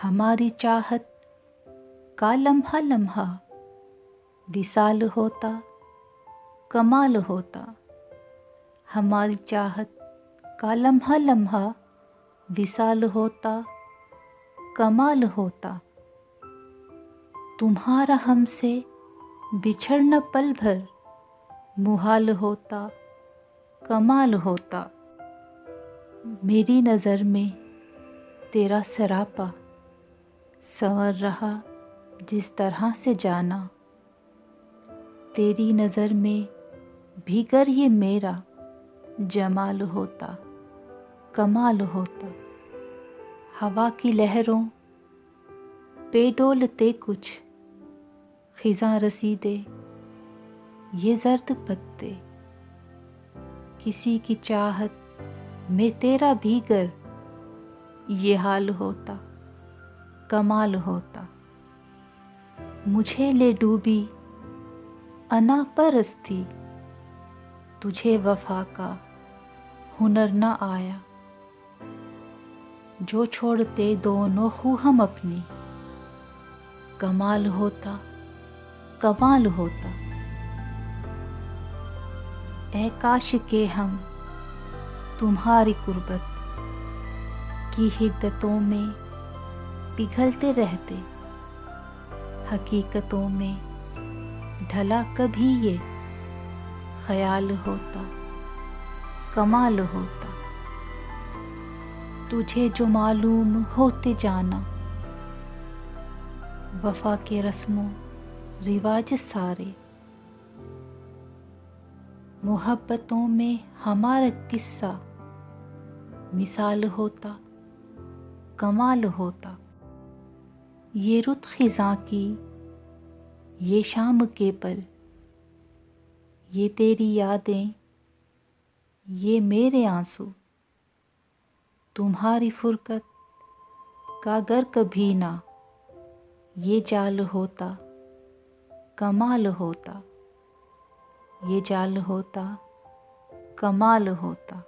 हमारी चाहत का लम्हा लम्हा विशाल होता, कमाल होता। हमारी चाहत का लम्हा लम्हा विशाल होता, कमाल होता। तुम्हारा हमसे बिछड़ना पल भर मुहाल होता, कमाल होता। मेरी नज़र में तेरा सरापा संवर रहा जिस तरह से जाना। तेरी नज़र में भीगर ये मेरा जमाल होता, कमाल होता। हवा की लहरों पे डोलते कुछ खिज़ां रसीदे ये जर्द पत्ते। किसी की चाहत में तेरा भीगर ये हाल होता, कमाल होता। मुझे ले डूबी अना परस्ती, तुझे वफा का हुनर न आया। जो छोड़ते दोनों खू हम अपनी, कमाल होता, कमाल होता। ऐ काश के हम तुम्हारी कुर्बत की हिद्दतों में पिघलते रहते। हकीकतों में ढला कभी ये ख्याल होता, कमाल होता। तुझे जो मालूम होते जाना वफा के रस्मों रिवाज सारे। मोहब्बतों में हमारा किस्सा मिसाल होता, कमाल होता। ये रुत खिज़ां की ये शाम के पल, ये तेरी यादें, ये मेरे आंसू। तुम्हारी फुरकत का गर कभी ना ये जाल होता, कमाल होता। ये जाल होता, कमाल होता।